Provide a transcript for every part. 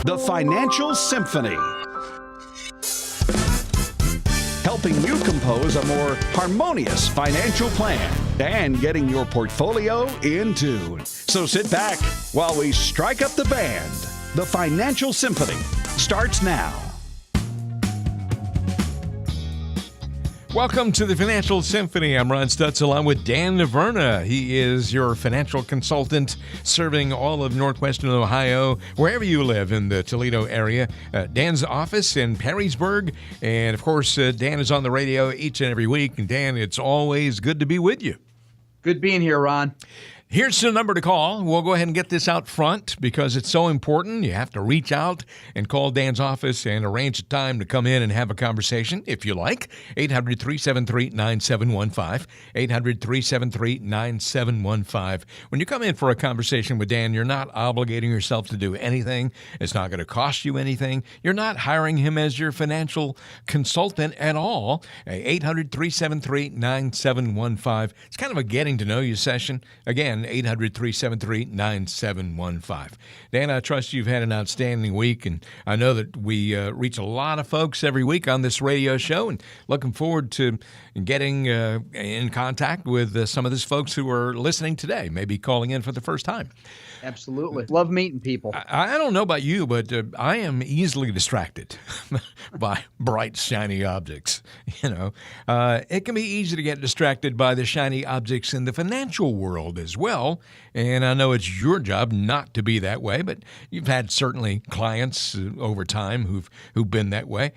The Financial Symphony. Helping you compose a more harmonious financial plan and getting your portfolio in tune. So sit back while we strike up the band. The Financial Symphony starts now. Welcome to the Financial Symphony. I'm Ron Stutz along with Dan DeVerna. He is your financial consultant serving all of Northwestern Ohio, wherever you live in the Toledo area. Dan's office in Perrysburg. And, of course, Dan is on the radio each and every week. And, Dan, it's always good to be with you. Good being here, Ron. Here's the number to call. We'll go ahead and get this out front because it's so important. You have to reach out and call Dan's office and arrange a time to come in and have a conversation if you like. 800-373-9715. 800-373-9715. When you come in for a conversation with Dan, you're not obligating yourself to do anything. It's not going to cost you anything. You're not hiring him as your financial consultant at all. 800-373-9715. It's kind of a getting to know you session. Again, 800-373-9715. Dan, I trust you've had an outstanding week, and I know that we reach a lot of folks every week on this radio show, and looking forward to getting in contact with some of these folks who are listening today, maybe calling in for the first time. Absolutely. Love meeting people. I don't know about you, but I am easily distracted by bright, shiny objects. It can be easy to get distracted by the shiny objects in the financial world as well. And I know it's your job not to be that way, but you've had certainly clients over time who've been that way.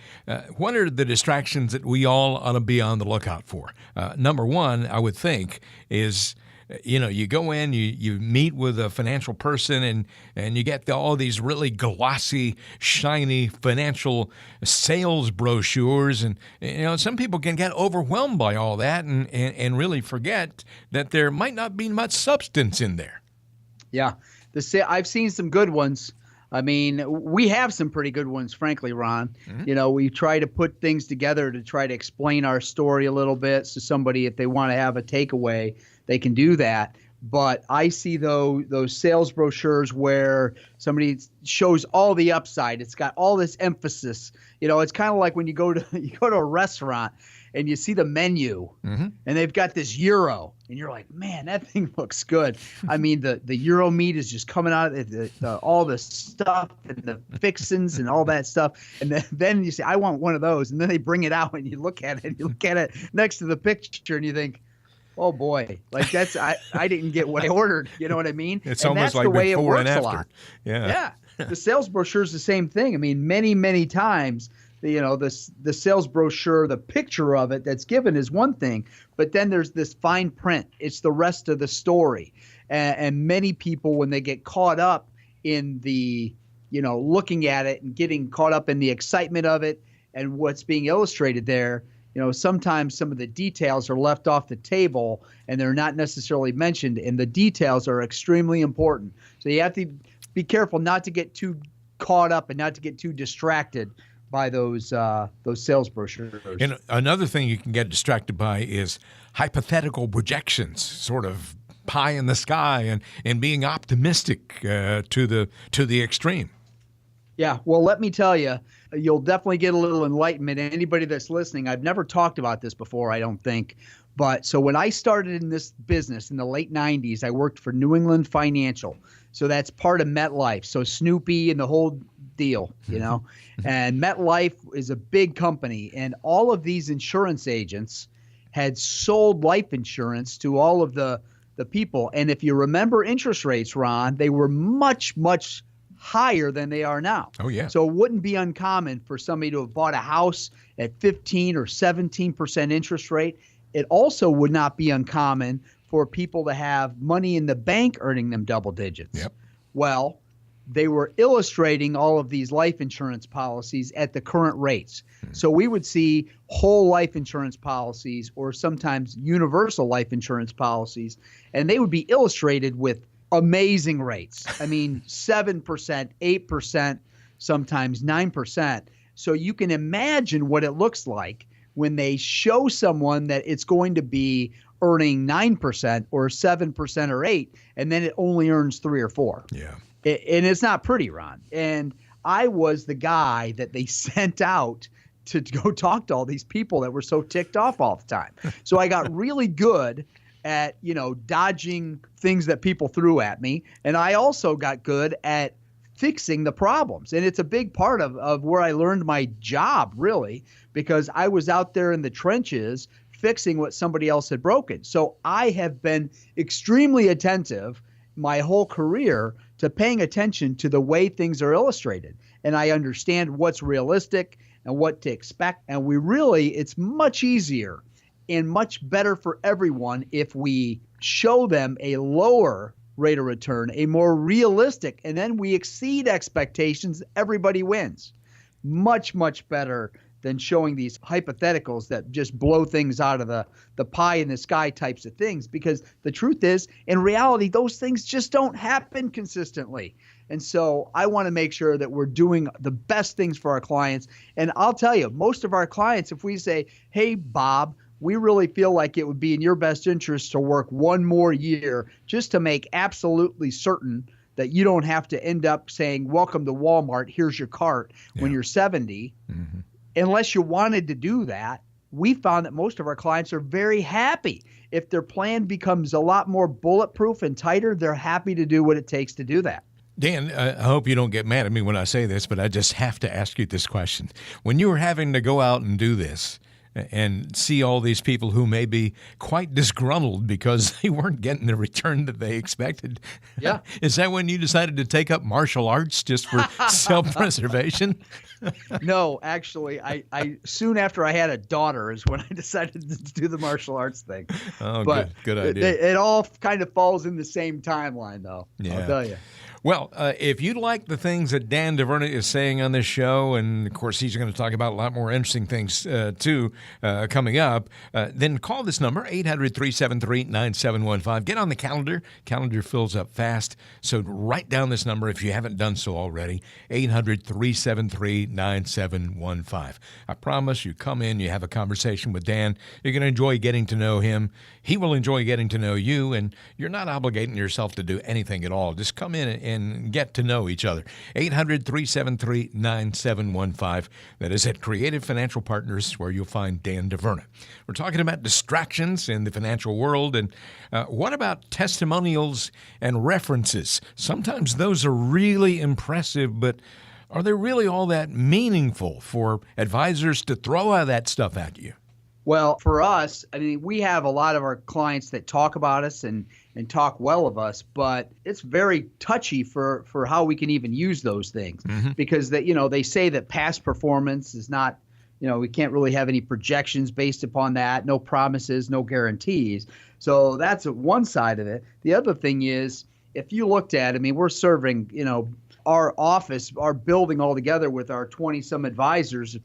What are the distractions that we all ought to be on the lookout for? Number one, I would think, is you go in, you meet with a financial person, and you get all these really glossy, shiny financial sales brochures. And, some people can get overwhelmed by all that and really forget that there might not be much substance in there. Yeah. I've seen some good ones. I mean, we have some pretty good ones, frankly, Ron. Mm-hmm. We try to put things together to try to explain our story a little bit so somebody, if they want to have a takeaway, they can do that. But I see those sales brochures where somebody shows all the upside. It's got all this emphasis. It's kind of like when you go to a restaurant and you see the menu, mm-hmm. and they've got this gyro, and you're like, man, that thing looks good. I mean, the gyro meat is just coming out of all the stuff and the fixins and all that stuff. And then you say, I want one of those. And then they bring it out, and you look at it next to the picture, and you think, oh boy, like I didn't get what I ordered. You know what I mean? It's and almost that's like the way before it works and after. A lot. Yeah. The sales brochure is the same thing. I mean, many, many times, the sales brochure, the picture of it that's given is one thing, but then there's this fine print. It's the rest of the story. And many people, when they get caught up in the, looking at it and getting caught up in the excitement of it and what's being illustrated there, sometimes some of the details are left off the table and they're not necessarily mentioned, and the details are extremely important. So you have to be careful not to get too caught up and not to get too distracted by those sales brochures. And another thing you can get distracted by is hypothetical projections, sort of pie in the sky and being optimistic to the extreme. Yeah, well, let me tell you, you'll definitely get a little enlightenment. Anybody that's listening, I've never talked about this before, I don't think. But so when I started in this business in the late 90s, I worked for New England Financial. So that's part of MetLife. So Snoopy and the whole deal, and MetLife is a big company. And all of these insurance agents had sold life insurance to all of the people. And if you remember interest rates, Ron, they were much, much higher than they are now. Oh, yeah. So it wouldn't be uncommon for somebody to have bought a house at 15 or 17% interest rate. It also would not be uncommon for people to have money in the bank earning them double digits. Yep. Well, they were illustrating all of these life insurance policies at the current rates. So we would see whole life insurance policies or sometimes universal life insurance policies, and they would be illustrated with amazing rates. I mean, 7%, 8%, sometimes 9%. So you can imagine what it looks like when they show someone that it's going to be earning 9% or 7% or 8%, and then it only earns 3 or 4. Yeah. And it's not pretty, Ron. And I was the guy that they sent out to go talk to all these people that were so ticked off all the time. So I got really good at, dodging things that people threw at me. And I also got good at fixing the problems. And it's a big part of where I learned my job, really, because I was out there in the trenches fixing what somebody else had broken. So I have been extremely attentive my whole career to paying attention to the way things are illustrated. And I understand what's realistic and what to expect. And it's much easier and much better for everyone if we show them a lower rate of return, a more realistic, and then we exceed expectations, everybody wins. Much, much better than showing these hypotheticals that just blow things out of the pie in the sky types of things. Because the truth is, in reality, those things just don't happen consistently. And so I want to make sure that we're doing the best things for our clients. And I'll tell you, most of our clients, if we say, hey, Bob, we really feel like it would be in your best interest to work one more year just to make absolutely certain that you don't have to end up saying, welcome to Walmart, here's your cart when you're 70. Mm-hmm. Unless you wanted to do that, we found that most of our clients are very happy. If their plan becomes a lot more bulletproof and tighter, they're happy to do what it takes to do that. Dan, I hope you don't get mad at me when I say this, but I just have to ask you this question. When you were having to go out and do this and see all these people who may be quite disgruntled because they weren't getting the return that they expected, is that when you decided to take up martial arts just for self-preservation? No, actually, I soon after I had a daughter is when I decided to do the martial arts thing. Oh, but good idea. It all kind of falls in the same timeline, though. Yeah. I'll tell you. Well, if you like the things that Dan DeVerna is saying on this show, and of course he's going to talk about a lot more interesting things too coming up, then call this number, 800-373-9715. Get on the calendar. Calendar fills up fast, so write down this number if you haven't done so already, 800-373-9715. I promise you come in, you have a conversation with Dan. You're going to enjoy getting to know him. He will enjoy getting to know you, and you're not obligating yourself to do anything at all. Just come in and get to know each other. 800-373-9715. That is at Creative Financial Partners, where you'll find Dan DeVerna. We're talking about distractions in the financial world, and what about testimonials and references? Sometimes those are really impressive, but are they really all that meaningful for advisors to throw out that stuff at you? Well, for us, I mean, we have a lot of our clients that talk about us and talk well of us, but it's very touchy for how we can even use those things because that, they say that past performance is not, we can't really have any projections based upon that, no promises, no guarantees. So that's one side of it. The other thing is, if you looked at, we're serving, our office, our building all together with our 20-some advisors,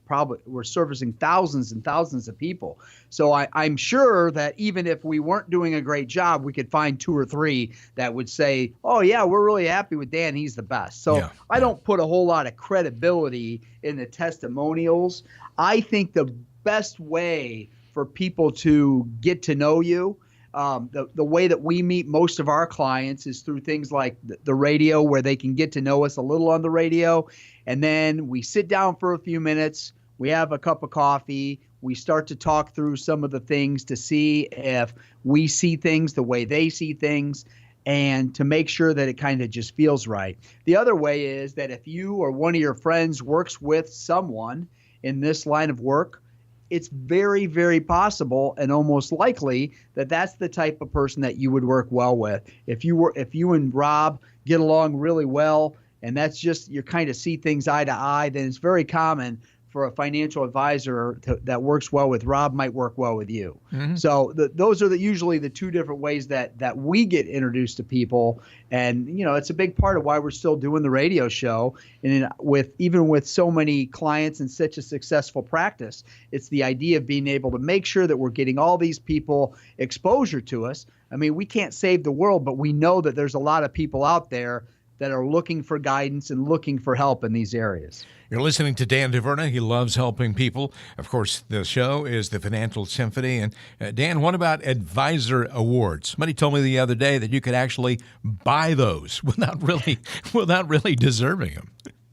we're servicing thousands and thousands of people. So I'm sure that even if we weren't doing a great job, we could find 2 or 3 that would say, oh, yeah, we're really happy with Dan. He's the best. So I don't put a whole lot of credibility in the testimonials. I think the best way for people to get to know you, the way that we meet most of our clients is through things like the radio, where they can get to know us a little on the radio. And then we sit down for a few minutes. We have a cup of coffee. We start to talk through some of the things to see if we see things the way they see things, and to make sure that it kind of just feels right. The other way is that if you or one of your friends works with someone in this line of work, it's very, very possible and almost likely that that's the type of person that you would work well with. If you and Rob get along really well, and that's just, you kind of see things eye to eye, then it's very common for a financial advisor that works well with Rob might work well with you. Mm-hmm. So those are usually the 2 different ways that we get introduced to people. And, it's a big part of why we're still doing the radio show. And even with so many clients and such a successful practice, it's the idea of being able to make sure that we're getting all these people exposure to us. We can't save the world, but we know that there's a lot of people out there that are looking for guidance and looking for help in these areas. You're listening to Dan DeVerna. He loves helping people. Of course, the show is the Financial Symphony. And Dan, what about advisor awards? Somebody told me the other day that you could actually buy those without really deserving them.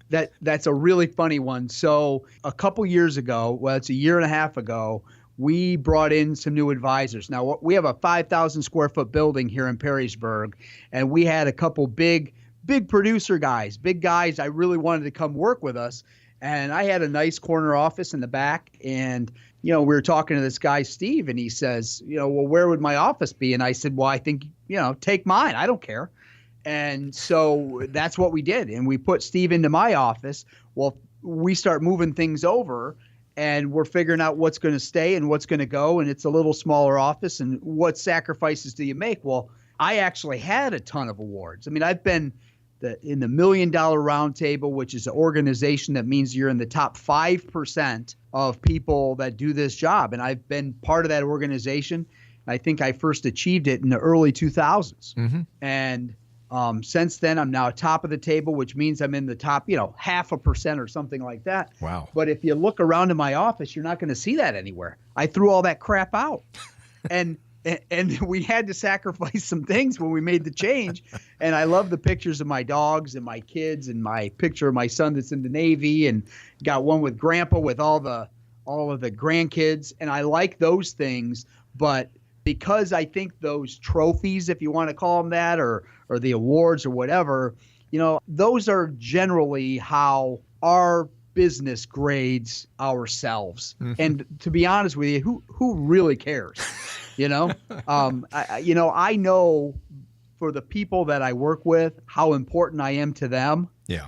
That's a really funny one. So a couple years ago, well, it's a year and a half ago, we brought in some new advisors. Now, we have a 5,000 square foot building here in Perrysburg, and we had a couple big producer guys, big guys I really wanted to come work with us. And I had a nice corner office in the back, and we were talking to this guy, Steve, and he says, well, where would my office be? And I said, well, I think, take mine. I don't care. And so that's what we did. And we put Steve into my office. Well, we start moving things over, and we're figuring out what's going to stay and what's going to go. And it's a little smaller office. And what sacrifices do you make? Well, I actually had a ton of awards. I mean, I've been in the $1 Million Roundtable, which is an organization that means you're in the top 5% of people that do this job. And I've been part of that organization. I think I first achieved it in the early 2000s. Mm-hmm. And since then, I'm now top of the table, which means I'm in the top, 0.5% or something like that. Wow. But if you look around in my office, you're not going to see that anywhere. I threw all that crap out. And we had to sacrifice some things when we made the change. And I love the pictures of my dogs and my kids, and my picture of my son that's in the Navy, and got one with Grandpa with all of the grandkids. And I like those things, but because I think those trophies, if you want to call them that, or the awards or whatever, those are generally how our business grades ourselves. Mm-hmm. And to be honest with you, who really cares? I know for the people that I work with, how important I am to them. Yeah.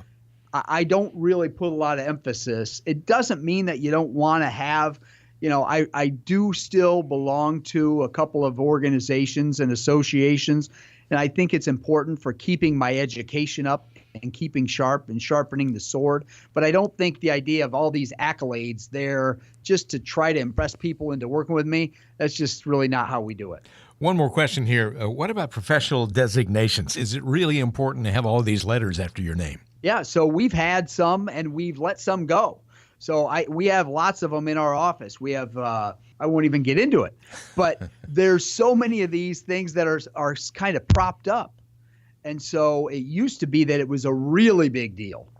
I don't really put a lot of emphasis. It doesn't mean that you don't want to have, I do still belong to a couple of organizations and associations, and I think it's important for keeping my education up and keeping sharp and sharpening the sword. But I don't think the idea of all these accolades there just to try to impress people into working with me, that's just really not how we do it. One more question here. What about professional designations? Is it really important to have all these letters after your name? Yeah, so we've had some and we've let some go. So we have lots of them in our office. We have, I won't even get into it, but there's so many of these things that are kind of propped up. And so it used to be that it was a really big deal,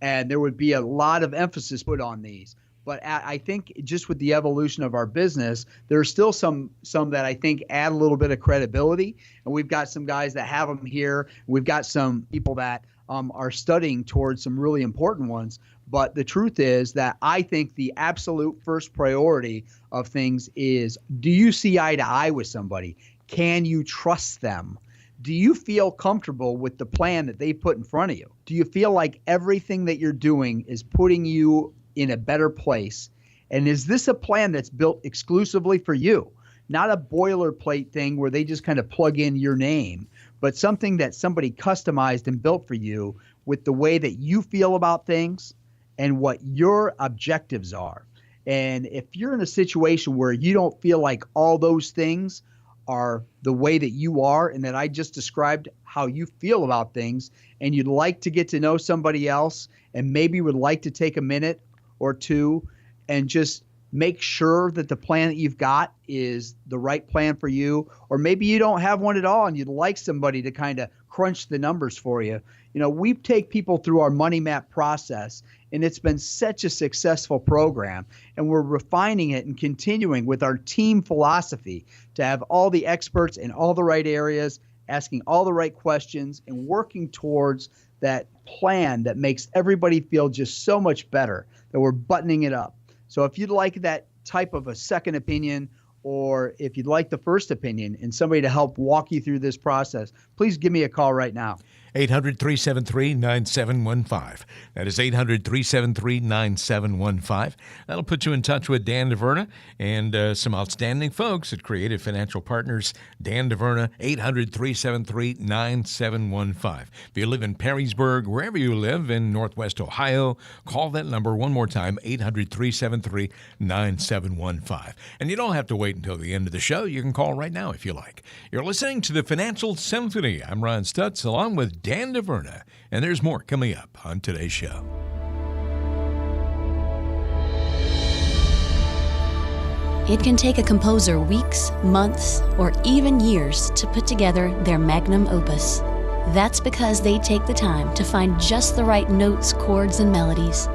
and there would be a lot of emphasis put on these. But I think just with the evolution of our business, there are still some that I think add a little bit of credibility. And we've got some guys that have them here. We've got some people that are studying towards some really important ones. But the truth is that I think the absolute first priority of things is, do you see eye to eye with somebody? Can you trust them? Do you feel comfortable with the plan that they put in front of you? Do you feel like everything that you're doing is putting you in a better place? And is this a plan that's built exclusively for you? Not a boilerplate thing where they just kind of plug in your name, but something that somebody customized and built for you with the way that you feel about things and what your objectives are. And if you're in a situation where you don't feel like all those things are the way that you are, and that I just described how you feel about things, and you'd like to get to know somebody else and maybe would like to take a minute or two and just make sure that the plan that you've got is the right plan for you, or maybe you don't have one at all and you'd like somebody to kind of crunch the numbers for you. We take people through our money map process, and it's been such a successful program, and we're refining it and continuing with our team philosophy to have all the experts in all the right areas, asking all the right questions, and working towards that plan that makes everybody feel just so much better, that we're buttoning it up. So if you'd like that type of a second opinion, or if you'd like the first opinion and somebody to help walk you through this process, please give me a call right now. 800-373-9715. That is 800-373-9715. That'll put you in touch with Dan DeVerna and some outstanding folks at Creative Financial Partners. Dan DeVerna, 800-373-9715. If you live in Perrysburg, wherever you live in Northwest Ohio, call that number one more time, 800-373-9715. And you don't have to wait until the end of the show. You can call right now if you like. You're listening to the Financial Symphony. I'm Ron Stutz, along with Dan DeVerna, and there's more coming up on today's show. It can take a composer weeks, months, or even years to put together their magnum opus. That's because they take the time to find just the right notes, chords, and melodies.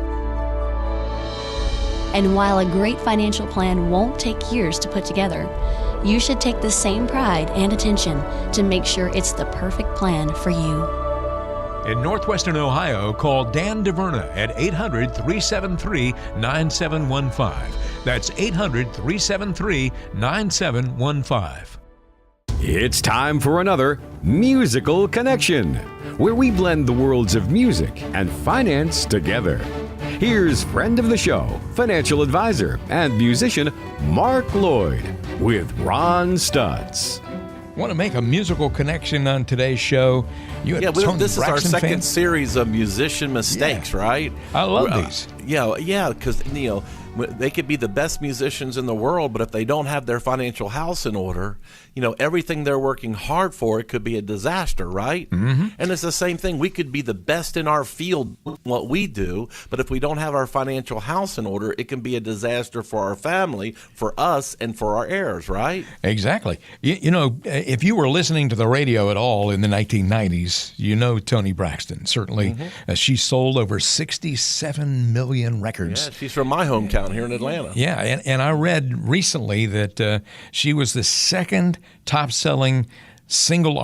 And while a great financial plan won't take years to put together, you should take the same pride and attention to make sure it's the perfect plan for you. In Northwestern Ohio, call Dan DeVerna at 800-373-9715. That's 800-373-9715. It's time for another Musical Connection, where we blend the worlds of music and finance together. Here's friend of the show, financial advisor and musician Mark Lloyd with Ron Stutz. Want to make a musical connection on today's show? This is our second series of musician mistakes, right? I love these. Because they could be the best musicians in the world, but if they don't have their financial house in order, everything they're working hard for, it could be a disaster, right? Mm-hmm. And it's the same thing. We could be the best in our field, what we do, but if we don't have our financial house in order, it can be a disaster for our family, for us, and for our heirs, right? Exactly. If you were listening to the radio at all in the 1990s, Toni Braxton. Certainly, she sold over 67 million records. Yeah, she's from my hometown here in Atlanta. Yeah, and I read recently that she was the second top-selling single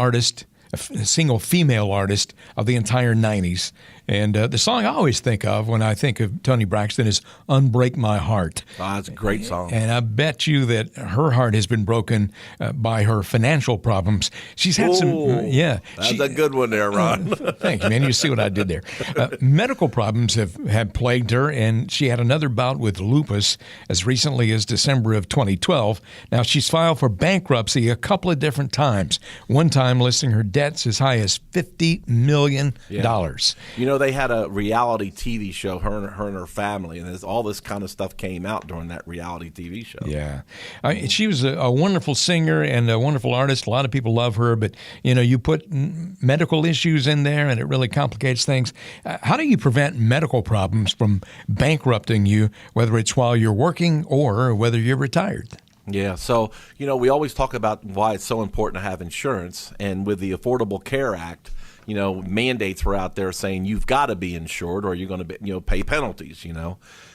female artist of the entire 90s. And the song I always think of when I think of Toni Braxton is Unbreak My Heart. Oh, that's a great song. And I bet you that her heart has been broken by her financial problems. She's had That's a good one there, Ron. Thank you, man. You see what I did there. Medical problems have plagued her, and she had another bout with lupus as recently as December of 2012. Now, she's filed for bankruptcy a couple of different times, one time listing her debts as high as $50 million. Yeah. They had a reality TV show, her and her family, and all this kind of stuff came out during that reality TV show. Yeah. She was a wonderful singer and a wonderful artist. A lot of people love her, but, you put medical issues in there and it really complicates things. How do you prevent medical problems from bankrupting you, whether it's while you're working or whether you're retired? Yeah, so, we always talk about why it's so important to have insurance, and with the Affordable Care Act, mandates were out there saying you've got to be insured or you're going to pay penalties,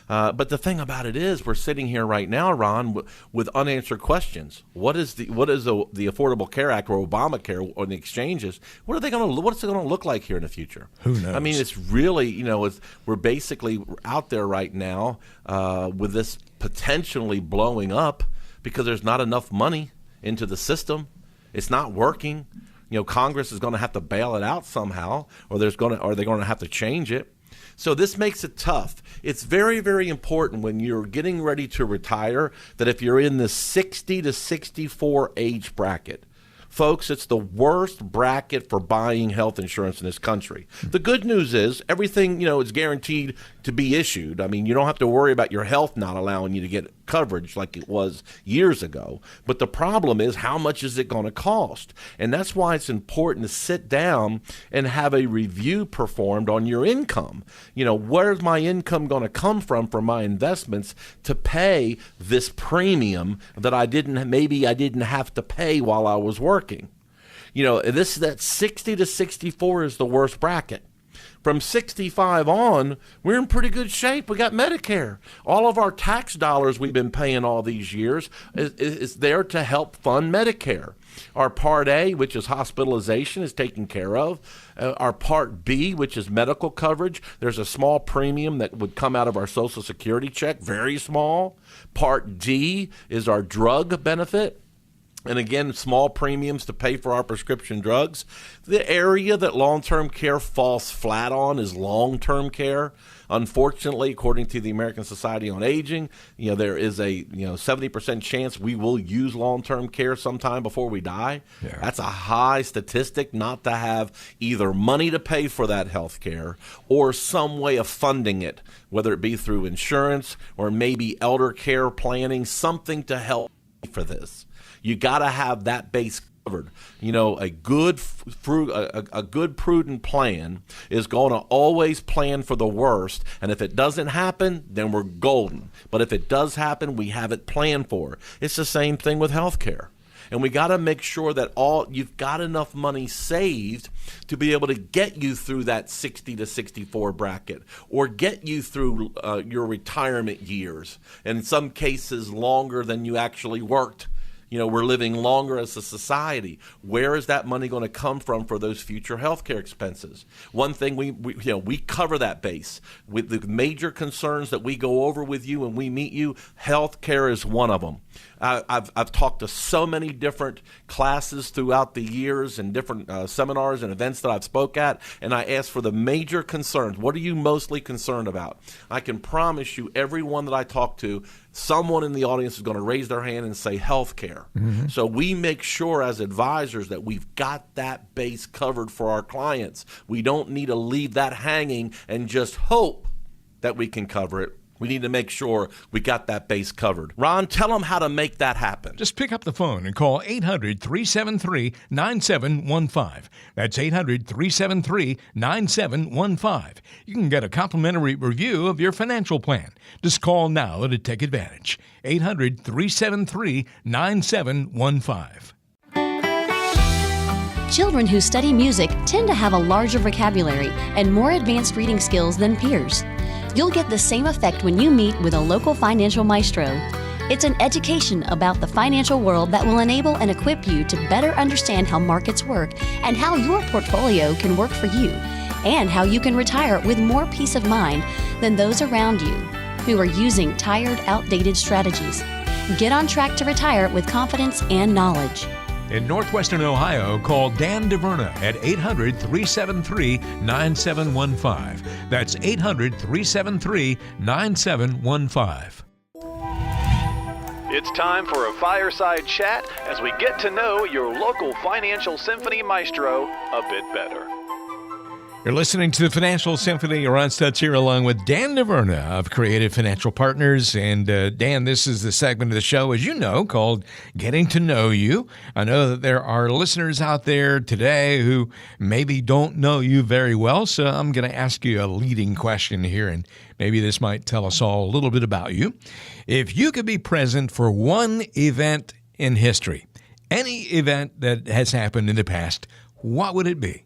But the thing about it is we're sitting here right now, Ron, with unanswered questions. What is the Affordable Care Act or Obamacare or the exchanges? What's it going to look like here in the future? Who knows? I mean, it's really, we're basically out there right now with this potentially blowing up because there's not enough money into the system. It's not working. Congress is going to have to bail it out somehow, or they're going to have to change it. So this makes it tough. It's very, very important when you're getting ready to retire that if you're in the 60 to 64 age bracket, folks, it's the worst bracket for buying health insurance in this country. The good news is everything, is guaranteed to be issued. I mean, you don't have to worry about your health not allowing you to get coverage like it was years ago. But the problem is, how much is it going to cost? And that's why it's important to sit down and have a review performed on your income. Where's my income going to come from for my investments to pay this premium that I didn't have to pay while I was working? That 60 to 64 is the worst bracket. From 65 on, we're in pretty good shape. We got Medicare. All of our tax dollars we've been paying all these years is there to help fund Medicare. Our Part A, which is hospitalization, is taken care of. Our Part B, which is medical coverage, there's a small premium that would come out of our Social Security check, very small. Part D is our drug benefit. And again, small premiums to pay for our prescription drugs. The area that long-term care falls flat on is long-term care. Unfortunately, according to the American Society on Aging, there is a 70% chance we will use long-term care sometime before we die. Yeah. That's a high statistic not to have either money to pay for that health care or some way of funding it, whether it be through insurance or maybe elder care planning, something to help for this. You got to have that base covered. A good prudent plan is going to always plan for the worst, and if it doesn't happen, then we're golden. But if it does happen, we have it planned for. It's the same thing with healthcare. And we got to make sure that you've got enough money saved to be able to get you through that 60 to 64 bracket, or get you through your retirement years, and in some cases longer than you actually worked. We're living longer as a society. Where is that money going to come from for those future healthcare expenses? One thing we cover that base with the major concerns that we go over with you when we meet you. Healthcare is one of them. I've talked to so many different classes throughout the years and different seminars and events that I've spoke at, and I ask for the major concerns. What are you mostly concerned about? I can promise you, everyone that I talk to, someone in the audience is going to raise their hand and say healthcare. Mm-hmm. So we make sure as advisors that we've got that base covered for our clients. We don't need to leave that hanging and just hope that we can cover it. We need to make sure we got that base covered. Ron, tell them how to make that happen. Just pick up the phone and call 800-373-9715. That's 800-373-9715. You can get a complimentary review of your financial plan. Just call now to take advantage. 800-373-9715. Children who study music tend to have a larger vocabulary and more advanced reading skills than peers. You'll get the same effect when you meet with a local financial maestro. It's an education about the financial world that will enable and equip you to better understand how markets work and how your portfolio can work for you, and how you can retire with more peace of mind than those around you who are using tired, outdated strategies. Get on track to retire with confidence and knowledge. In Northwestern Ohio, call Dan DeVerna at 800-373-9715. That's 800-373-9715. It's time for a fireside chat as we get to know your local Financial Symphony maestro a bit better. You're listening to the Financial Symphony. Ron Stutz here along with Dan DeVerna of Creative Financial Partners. And Dan, this is the segment of the show, as you know, called Getting to Know You. I know that there are listeners out there today who maybe don't know you very well, so I'm going to ask you a leading question here, and maybe this might tell us all a little bit about you. If you could be present for one event in history, any event that has happened in the past, what would it be?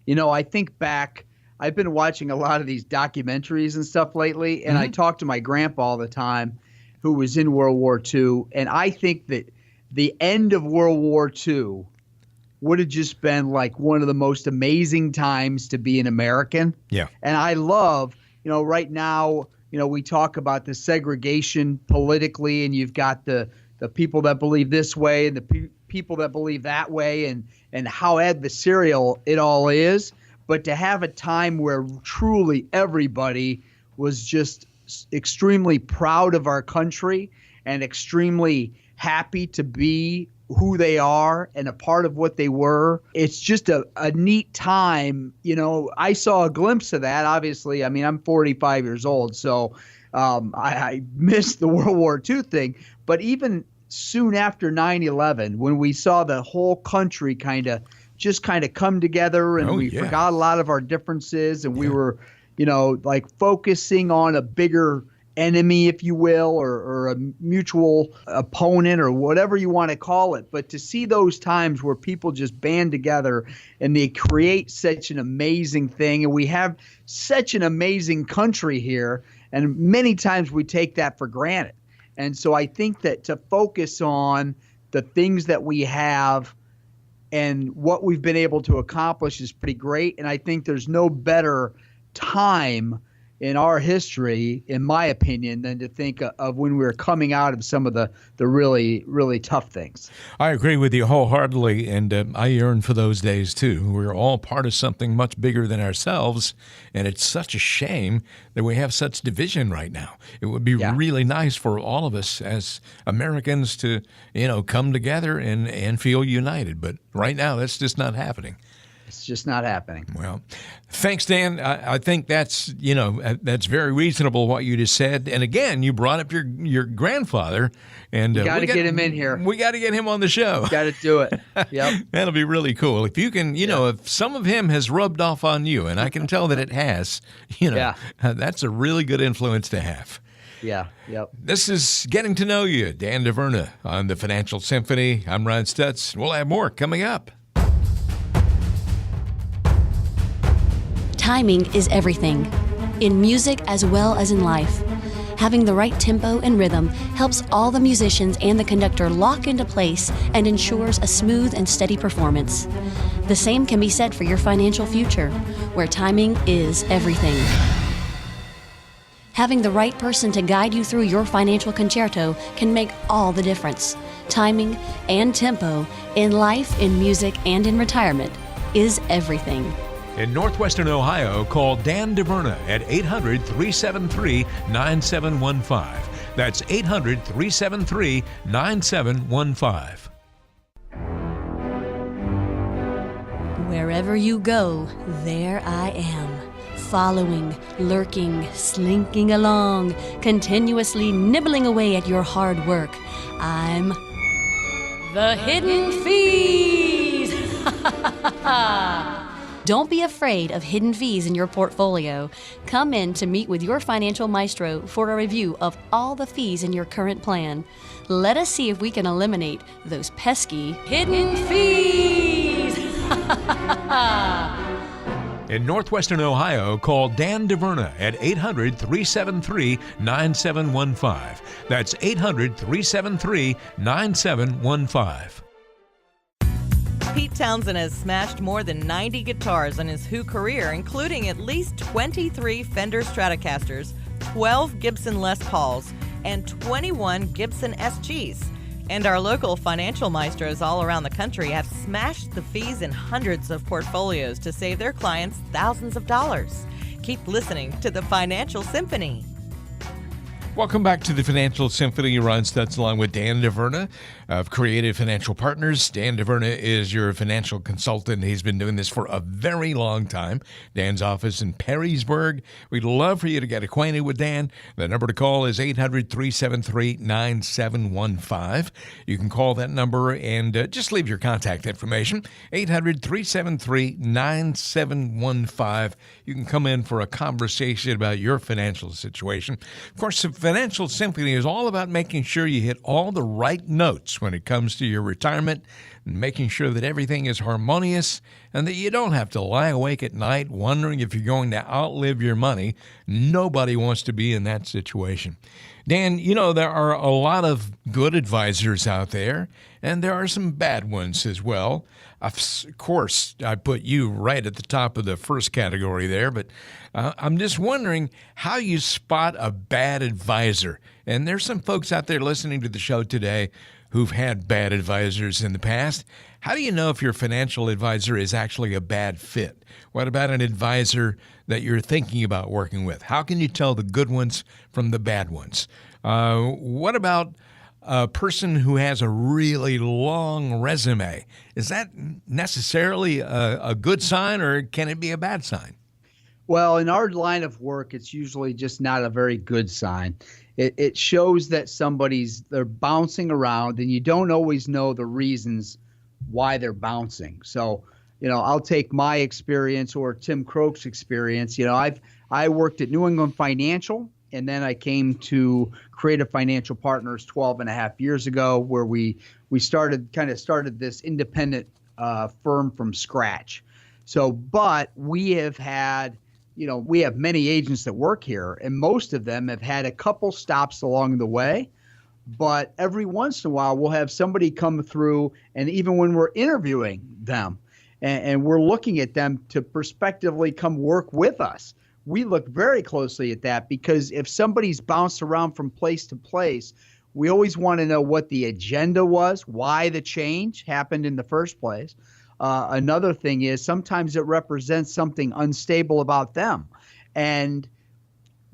I think back, I've been watching a lot of these documentaries and stuff lately, and I talk to my grandpa all the time, who was in World War II, and I think that the end of World War II would have just been like one of the most amazing times to be an American. Yeah. And I love, right now, we talk about the segregation politically, and you've got the people that believe this way and the people that believe that way, and how adversarial it all is. But to have a time where truly everybody was just extremely proud of our country and extremely happy to be who they are and a part of what they were. It's just a neat time. I saw a glimpse of that. Obviously, I'm 45 years old, so I missed the World War II thing. But even soon after 9/11, when we saw the whole country kind of come together, and we forgot a lot of our differences, and we were, like focusing on a bigger enemy, if you will, or a mutual opponent, or whatever you want to call it. But to see those times where people just band together and they create such an amazing thing, and we have such an amazing country here, and many times we take that for granted. And so I think that to focus on the things that we have and what we've been able to accomplish is pretty great. And I think there's no better time in our history, in my opinion, than to think of when we were coming out of some of the really, really tough things. I agree with you wholeheartedly, and I yearn for those days too. We're all part of something much bigger than ourselves, and it's such a shame that we have such division right now. It would be really nice for all of us as Americans to, come together and feel united, but right now that's just not happening. It's just not happening. Well, thanks, Dan. I think that's very reasonable what you just said. And again, you brought up your grandfather, and we got to get him in here. We got to get him on the show. Got to do it. Yep. That'll be really cool. If you can, if some of him has rubbed off on you, and I can tell that it has, that's a really good influence to have. Yeah. Yep. This is Getting to Know You. Dan DeVerna on the Financial Symphony. I'm Ron Stutz. We'll have more coming up. Timing is everything, in music as well as in life. Having the right tempo and rhythm helps all the musicians and the conductor lock into place and ensures a smooth and steady performance. The same can be said for your financial future, where timing is everything. Having the right person to guide you through your financial concerto can make all the difference. Timing and tempo in life, in music, and in retirement is everything. In Northwestern Ohio, call Dan DeVerna at 800-373-9715. That's 800-373-9715. Wherever you go, there I am. Following, lurking, slinking along, continuously nibbling away at your hard work. I'm the Hidden Fees! Don't be afraid of hidden fees in your portfolio. Come in to meet with your financial maestro for a review of all the fees in your current plan. Let us see if we can eliminate those pesky hidden fees. In Northwestern Ohio, call Dan DeVerna at 800-373-9715. That's 800-373-9715. Pete Townsend has smashed more than 90 guitars in his Who career, including at least 23 Fender Stratocasters, 12 Gibson Les Pauls, and 21 Gibson SGs. And our local financial maestros all around the country have smashed the fees in hundreds of portfolios to save their clients thousands of dollars. Keep listening to the Financial Symphony. Welcome back to the Financial Symphony. Ron Stutz along with Dan DeVerna of Creative Financial Partners. Dan DeVerna is your financial consultant. He's been doing this for a very long time. Dan's office in Perrysburg. We'd love for you to get acquainted with Dan. The number to call is 800-373-9715. You can call that number and just leave your contact information. 800-373-9715. You can come in for a conversation about your financial situation. Of course, the Financial Symphony is all about making sure you hit all the right notes when it comes to your retirement and making sure that everything is harmonious and that you don't have to lie awake at night wondering if you're going to outlive your money. Nobody wants to be in that situation. Dan, you know, there are a lot of good advisors out there, and there are some bad ones as well. Of course, I put you right at the top of the first category there, but I'm just wondering how you spot a bad advisor. And there's some folks out there listening to the show today who've had bad advisors in the past. How do you know if your financial advisor is actually a bad fit? What about an advisor that you're thinking about working with? How can you tell the good ones from the bad ones? What about a person who has a really long resume? Is that necessarily a good sign, or can it be a bad sign? Well, in our line of work, it's usually just not a very good sign. It shows that they're bouncing around, and you don't always know the reasons why they're bouncing. So, I'll take my experience or Tim Croak's experience. I worked at New England Financial, and then I came to Creative Financial Partners 12 and a half years ago, where we started this independent firm from scratch. So, but we have had, we have many agents that work here, and most of them have had a couple stops along the way. But every once in a while, we'll have somebody come through, and even when we're interviewing them and we're looking at them to prospectively come work with us, we look very closely at that, because if somebody's bounced around from place to place, we always want to know what the agenda was, why the change happened in the first place. Another thing is sometimes it represents something unstable about them. And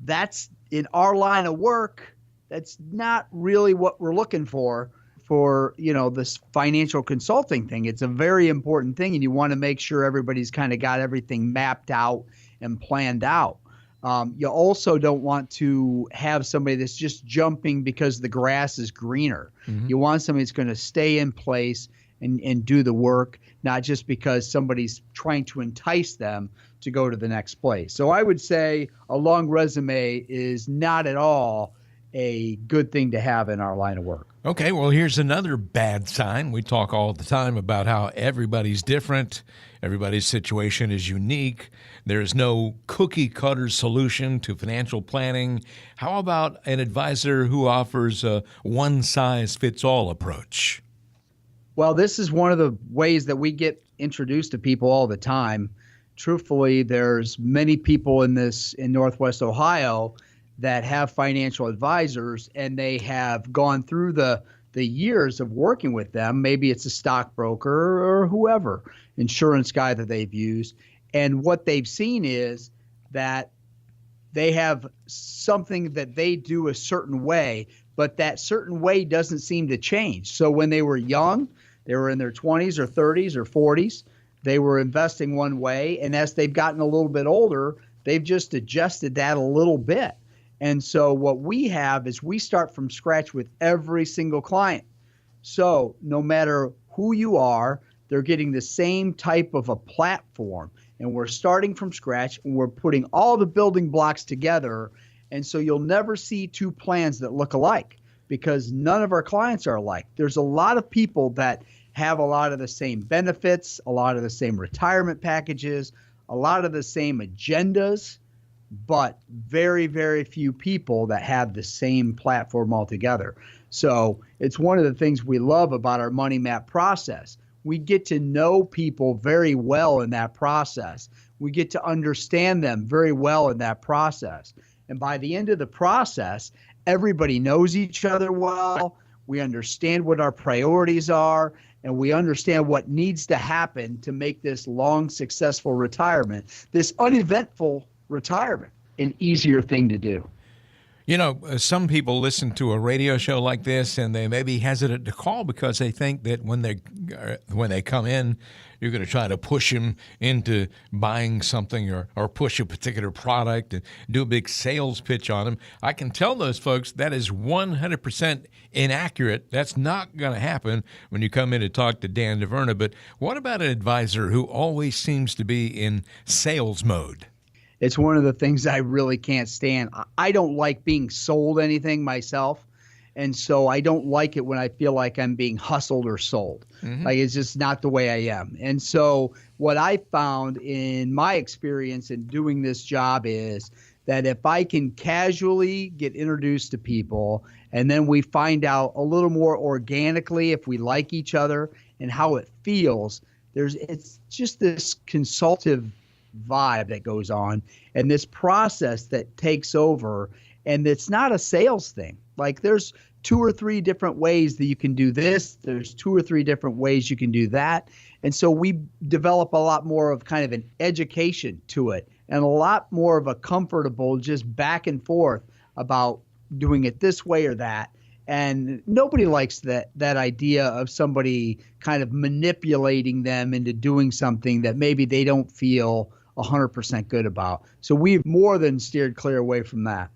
that's, in our line of work, that's not really what we're looking for, this financial consulting thing. It's a very important thing, and you want to make sure everybody's kind of got everything mapped out and planned out. You also don't want to have somebody that's just jumping because the grass is greener. Mm-hmm. You want somebody that's going to stay in place and do the work, not just because somebody's trying to entice them to go to the next place. So I would say a long resume is not at all a good thing to have in our line of work. Okay, well, here's another bad sign. We talk all the time about how everybody's different. Everybody's situation is unique. There's no cookie-cutter solution to financial planning. How about an advisor who offers a one-size-fits-all approach? Well, this is one of the ways that we get introduced to people all the time. Truthfully, there's many people in Northwest Ohio that have financial advisors, and they have gone through the years of working with them. Maybe it's a stockbroker or whoever, insurance guy that they've used. And what they've seen is that they have something that they do a certain way, but that certain way doesn't seem to change. So when they were young, they were in their 20s or 30s or 40s, they were investing one way. And as they've gotten a little bit older, they've just adjusted that a little bit. And so what we have is we start from scratch with every single client. So no matter who you are, they're getting the same type of a platform. And we're starting from scratch, and we're putting all the building blocks together. And so you'll never see two plans that look alike, because none of our clients are alike. There's a lot of people that have a lot of the same benefits, a lot of the same retirement packages, a lot of the same agendas, but very, very few people that have the same platform altogether. So it's one of the things we love about our Money Map process. We get to know people very well in that process. We get to understand them very well in that process. And by the end of the process, everybody knows each other well. We understand what our priorities are, and we understand what needs to happen to make this long, successful retirement, this uneventful retirement, an easier thing to do. You know, some people listen to a radio show like this and they may be hesitant to call because they think that when they come in, you're going to try to push them into buying something or push a particular product and do a big sales pitch on them. I can tell those folks that is 100% inaccurate. That's not going to happen when you come in to talk to Dan DeVerna. But what about an advisor who always seems to be in sales mode? It's one of the things I really can't stand. I don't like being sold anything myself. And so I don't like it when I feel like I'm being hustled or sold. Mm-hmm. Like, it's just not the way I am. And so what I found in my experience in doing this job is that if I can casually get introduced to people, and then we find out a little more organically if we like each other and how it feels, it's just this consultative vibe that goes on, and this process that takes over, and it's not a sales thing. Like, there's 2 or 3 different ways that you can do this. There's 2 or 3 different ways you can do that. And so we develop a lot more of kind of an education to it, and a lot more of a comfortable just back and forth about doing it this way or that. And nobody likes that idea of somebody kind of manipulating them into doing something that maybe they don't feel 100% good about. So we've more than steered clear away from that.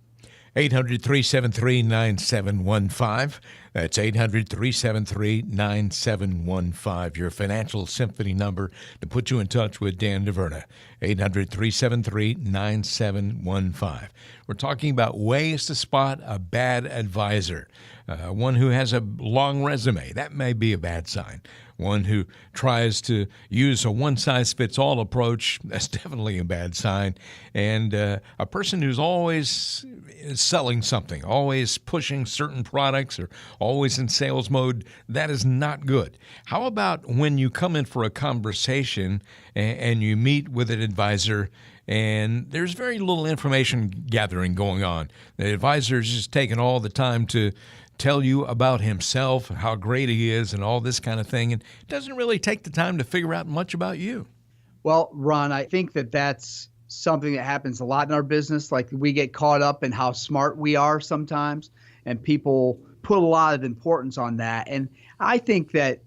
800-373-9715. That's 800-373-9715. Your Financial Symphony number to put you in touch with Dan DeVerna. 800-373-9715. We're talking about ways to spot a bad advisor. One who has a long resume. That may be a bad sign. One who tries to use a one-size-fits-all approach, that's definitely a bad sign. And a person who's always selling something, always pushing certain products, or always in sales mode, that is not good. How about when you come in for a conversation and you meet with an advisor and there's very little information gathering going on? The advisor is just taking all the time to tell you about himself, how great he is, and all this kind of thing, and doesn't really take the time to figure out much about you. Well, Ron, I think that's something that happens a lot in our business. Like, we get caught up in how smart we are sometimes, and people put a lot of importance on that. And I think that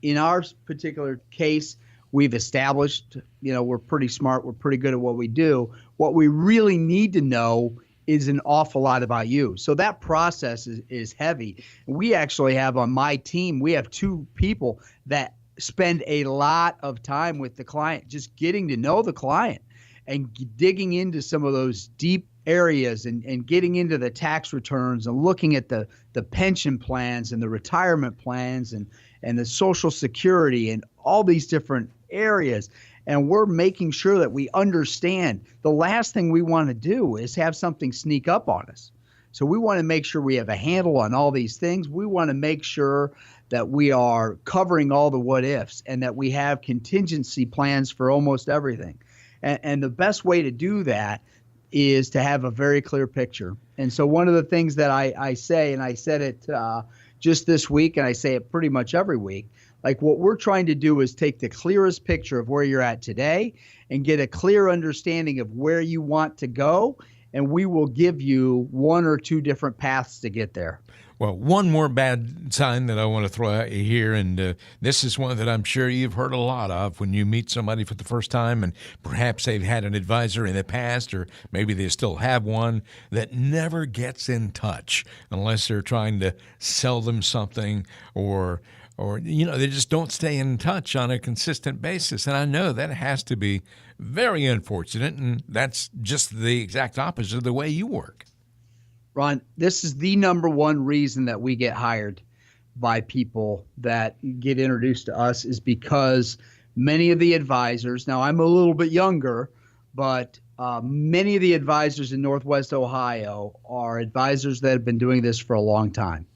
in our particular case, we've established, we're pretty smart, we're pretty good at what we do. What we really need to know is an awful lot about you. So that process is heavy. We actually have on my team, we have 2 people that spend a lot of time with the client, just getting to know the client. and digging into some of those deep areas and getting into the tax returns and looking at the pension plans and the retirement plans and the Social Security and all these different areas. And we're making sure that we understand. The last thing we want to do is have something sneak up on us. So we want to make sure we have a handle on all these things. We want to make sure that we are covering all the what ifs and that we have contingency plans for almost everything. And the best way to do that is to have a very clear picture. And so one of the things that I say, and I said it just this week, and I say it pretty much every week, like what we're trying to do is take the clearest picture of where you're at today and get a clear understanding of where you want to go. And we will give you one or two different paths to get there. Well, one more bad sign that I want to throw at you here, and this is one that I'm sure you've heard a lot of when you meet somebody for the first time, and perhaps they've had an advisor in the past, or maybe they still have one, that never gets in touch unless they're trying to sell them something or they just don't stay in touch on a consistent basis. And I know that has to be very unfortunate, and that's just the exact opposite of the way you work. Ron, this is the number one reason that we get hired by people that get introduced to us is because many of the advisors, now I'm a little bit younger, but many of the advisors in Northwest Ohio are advisors that have been doing this for a long time.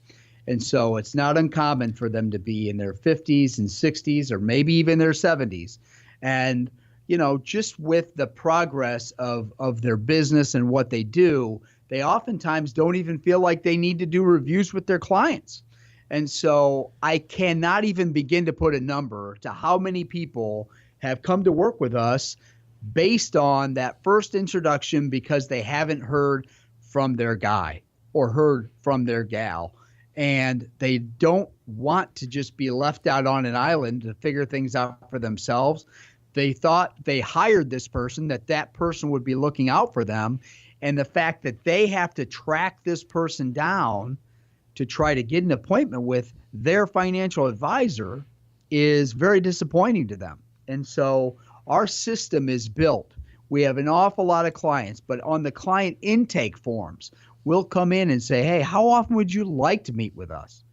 And so it's not uncommon for them to be in their 50s and 60s or maybe even their 70s. And, just with the progress of their business and what they do, they oftentimes don't even feel like they need to do reviews with their clients. And so I cannot even begin to put a number to how many people have come to work with us based on that first introduction because they haven't heard from their guy or heard from their gal. And they don't want to just be left out on an island to figure things out for themselves. They thought they hired this person, that person would be looking out for them. And the fact that they have to track this person down to try to get an appointment with their financial advisor is very disappointing to them. And so our system is built. We have an awful lot of clients, but on the client intake forms, we'll come in and say, hey, how often would you like to meet with us?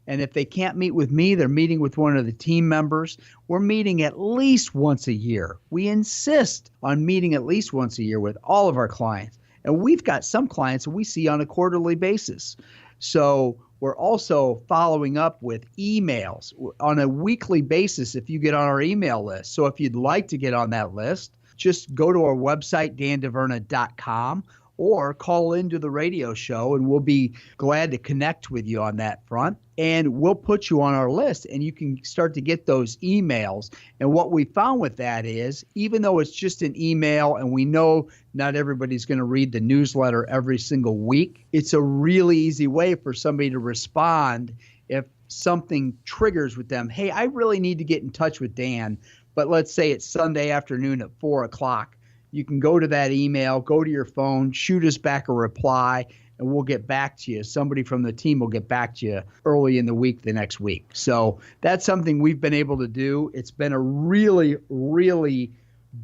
And if they can't meet with me, they're meeting with one of the team members. We're meeting at least once a year. We insist on meeting at least once a year with all of our clients. And we've got some clients that we see on a quarterly basis. So we're also following up with emails on a weekly basis if you get on our email list. So if you'd like to get on that list, just go to our website, dandeverna.com, or call into the radio show, and we'll be glad to connect with you on that front. And we'll put you on our list, and you can start to get those emails. And what we found with that is, even though it's just an email, and we know not everybody's going to read the newsletter every single week, it's a really easy way for somebody to respond if something triggers with them. Hey, I really need to get in touch with Dan, but let's say it's Sunday afternoon at 4 o'clock. You can go to that email, go to your phone, shoot us back a reply, and we'll get back to you. Somebody from the team will get back to you early in the week, the next week. So that's something we've been able to do. It's been a really, really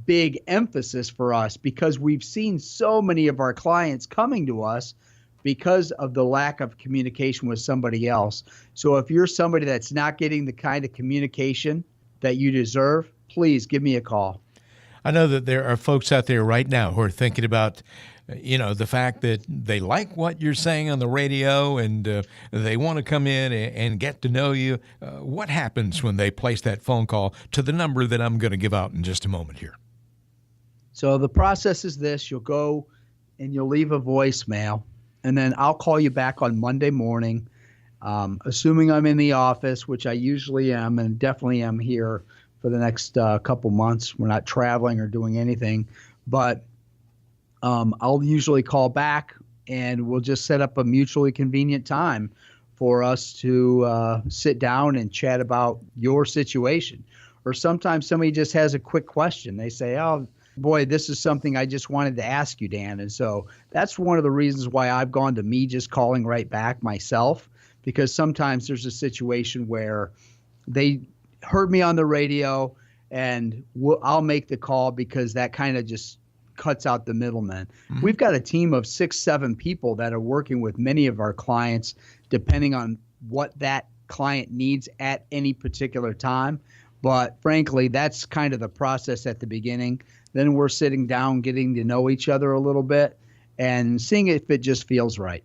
big emphasis for us because we've seen so many of our clients coming to us because of the lack of communication with somebody else. So if you're somebody that's not getting the kind of communication that you deserve, please give me a call. I know that there are folks out there right now who are thinking about, the fact that they like what you're saying on the radio and they want to come in and get to know you. What happens when they place that phone call to the number that I'm going to give out in just a moment here? So the process is this. You'll go and you'll leave a voicemail, and then I'll call you back on Monday morning, assuming I'm in the office, which I usually am and definitely am here for the next couple months. We're not traveling or doing anything, but I'll usually call back and we'll just set up a mutually convenient time for us to sit down and chat about your situation. Or sometimes somebody just has a quick question. They say, oh, boy, this is something I just wanted to ask you, Dan. And so that's one of the reasons why I've gone to me just calling right back myself, because sometimes there's a situation where they heard me on the radio and I'll make the call because that kind of just cuts out the middleman. We've got a team of 6-7 people that are working with many of our clients, depending on what that client needs at any particular time. But frankly, that's kind of the process at the beginning. Then we're sitting down, getting to know each other a little bit and seeing if it just feels right.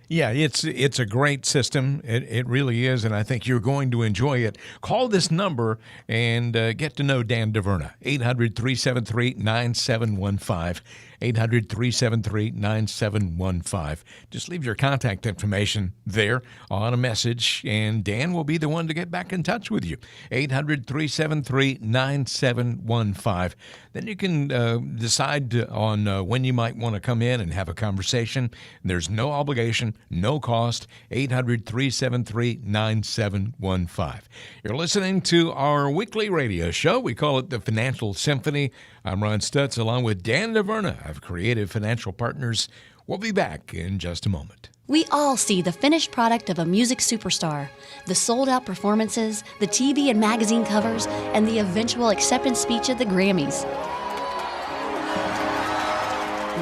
Yeah, it's a great system. It really is, and I think you're going to enjoy it. Call this number and get to know Dan DeVerna, 800-373-9715, 800-373-9715. Just leave your contact information there on a message, and Dan will be the one to get back in touch with you, 800-373-9715. Then you can decide on when you might want to come in and have a conversation. There's no obligation, no cost, 800-373-9715. You're listening to our weekly radio show. We call it the Financial Symphony. I'm Ron Stutz, along with Dan DeVerna of Creative Financial Partners. We'll be back in just a moment. We all see the finished product of a music superstar, the sold-out performances, the TV and magazine covers, and the eventual acceptance speech at the Grammys.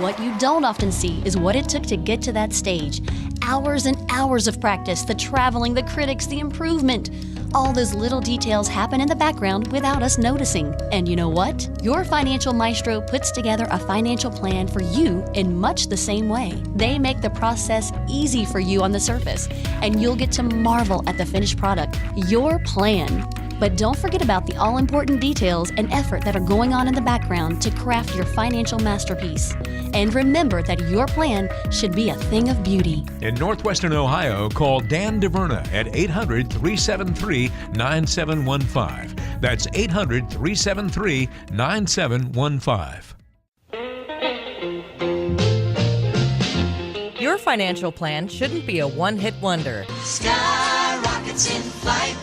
What you don't often see is what it took to get to that stage. Hours and hours of practice, the traveling, the critics, the improvement. All those little details happen in the background without us noticing. And you know what? Your financial maestro puts together a financial plan for you in much the same way. They make the process easy for you on the surface, and you'll get to marvel at the finished product, your plan. But don't forget about the all-important details and effort that are going on in the background to craft your financial masterpiece. And remember that your plan should be a thing of beauty. In Northwestern Ohio, call Dan DeVerna at 800-373-9715. That's 800-373-9715. Your financial plan shouldn't be a one-hit wonder. Skyrockets in flight.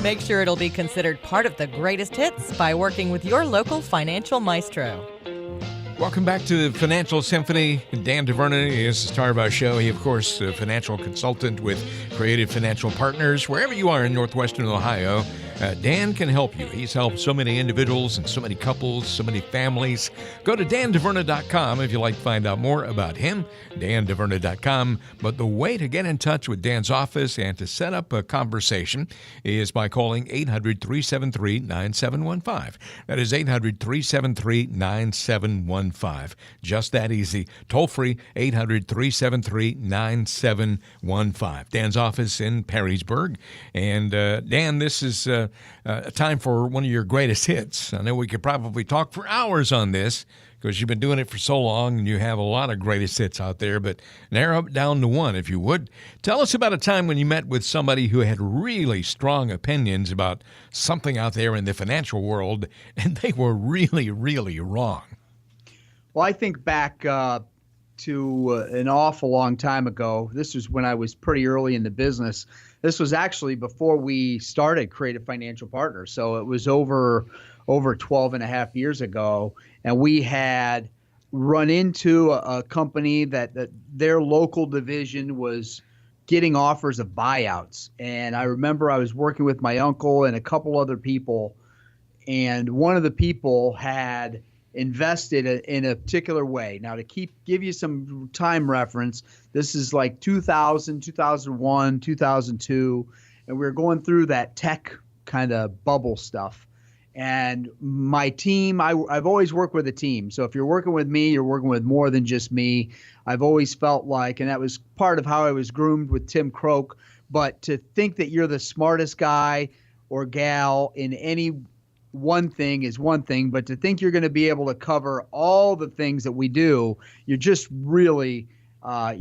Make sure it'll be considered part of the greatest hits by working with your local financial maestro. Welcome back to Financial Symphony. Dan DeVerna is the star of our show. He, of course, a financial consultant with Creative Financial Partners. Wherever you are in Northwestern Ohio, Dan can help you. He's helped so many individuals and so many couples, so many families. Go to dandeverna.com if you'd like to find out more about him, dandeverna.com. But the way to get in touch with Dan's office and to set up a conversation is by calling 800-373-9715. That is 800-373-9715. Just that easy. Toll free, 800-373-9715. Dan's office in Perrysburg. And Dan, this is time for one of your greatest hits. I know we could probably talk for hours on this because you've been doing it for so long and you have a lot of greatest hits out there, but narrow it down to one, if you would. Tell us about a time when you met with somebody who had really strong opinions about something out there in the financial world, and they were really, really wrong. Well, I think back to an awful long time ago. This was when I was pretty early in the business. This was actually before we started Creative Financial Partners. So it was over 12 and a half years ago. And we had run into a company that their local division was getting offers of buyouts. And I remember I was working with my uncle and a couple other people. And one of the people had invested in a particular way. Now, to give you some time reference, this is like 2000, 2001, 2002, and we were going through that tech kind of bubble stuff. And my team, I've always worked with a team. So if you're working with me, you're working with more than just me. I've always felt like, and that was part of how I was groomed with Tim Croak, but to think that you're the smartest guy or gal in any one thing is one thing, but to think you're going to be able to cover all the things that we do, you're just really,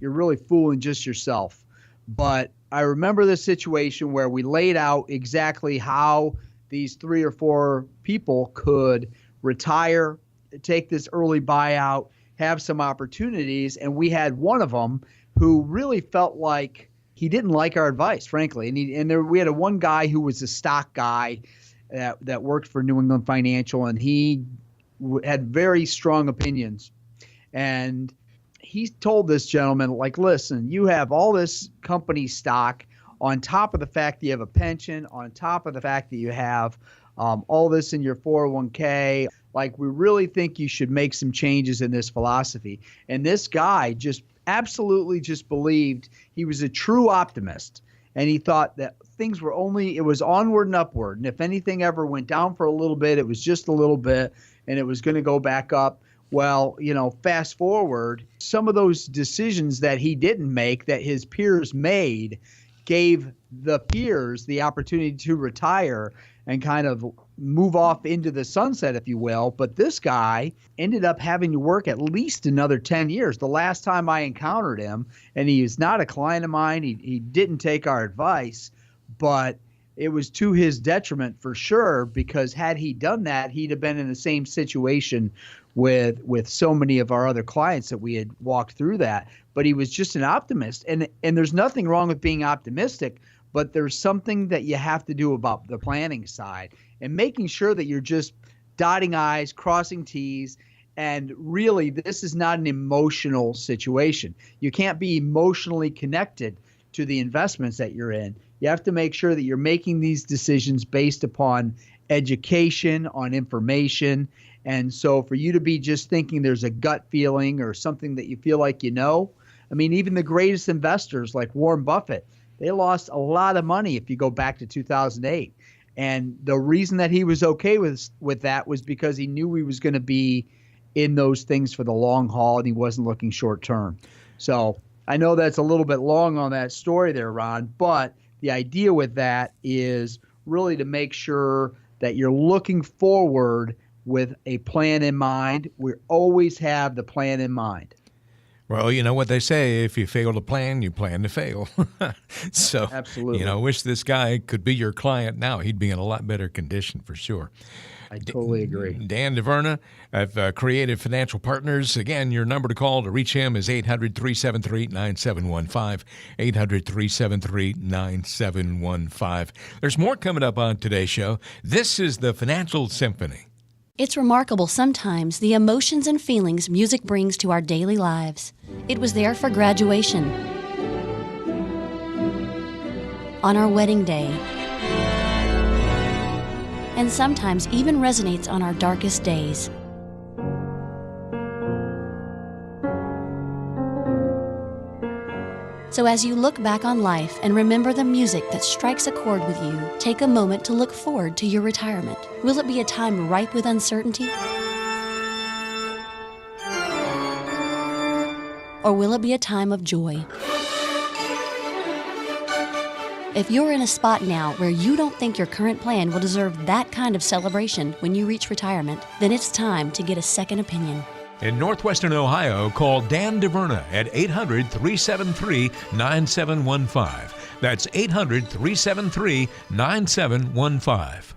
you're really fooling just yourself. But I remember the situation where we laid out exactly how these 3 or 4 people could retire, take this early buyout, have some opportunities. And we had one of them who really felt like he didn't like our advice, frankly. We had one guy who was a stock guy that worked for New England Financial, and he had very strong opinions. And he told this gentleman, like, listen, you have all this company stock on top of the fact that you have a pension, on top of the fact that you have all this in your 401k. Like, we really think you should make some changes in this philosophy. And this guy just absolutely just believed, he was a true optimist. And he thought that things were it was onward and upward. And if anything ever went down for a little bit, it was just a little bit, and it was going to go back up. Well, fast forward, some of those decisions that he didn't make that his peers made gave the peers the opportunity to retire and kind of move off into the sunset, if you will. But this guy ended up having to work at least another 10 years. The last time I encountered him, and he is not a client of mine, he didn't take our advice, but it was to his detriment for sure, because had he done that, he'd have been in the same situation with so many of our other clients that we had walked through that. But he was just an optimist. And there's nothing wrong with being optimistic, but there's something that you have to do about the planning side and making sure that you're just dotting I's, crossing T's. And really, this is not an emotional situation. You can't be emotionally connected to the investments that you're in. You have to make sure that you're making these decisions based upon education, on information. And so for you to be just thinking there's a gut feeling or something that you feel like I mean, even the greatest investors like Warren Buffett, they lost a lot of money if you go back to 2008. And the reason that he was okay with that was because he knew he was going to be in those things for the long haul, and he wasn't looking short term. So I know that's a little bit long on that story there, Ron, but the idea with that is really to make sure that you're looking forward with a plan in mind. We always have the plan in mind. Well, you know what they say, if you fail to plan, you plan to fail. So, absolutely. Wish this guy could be your client now. He'd be in a lot better condition for sure. I totally agree. Dan DeVerna of Creative Financial Partners. Again, your number to call to reach him is 800-373-9715, 800-373-9715. There's more coming up on today's show. This is the Financial Symphony. It's remarkable sometimes the emotions and feelings music brings to our daily lives. It was there for graduation, on our wedding day, and sometimes even resonates on our darkest days. So as you look back on life and remember the music that strikes a chord with you, take a moment to look forward to your retirement. Will it be a time ripe with uncertainty? Or will it be a time of joy? If you're in a spot now where you don't think your current plan will deserve that kind of celebration when you reach retirement, then it's time to get a second opinion. In Northwestern Ohio, call Dan DeVerna at 800-373-9715. That's 800-373-9715.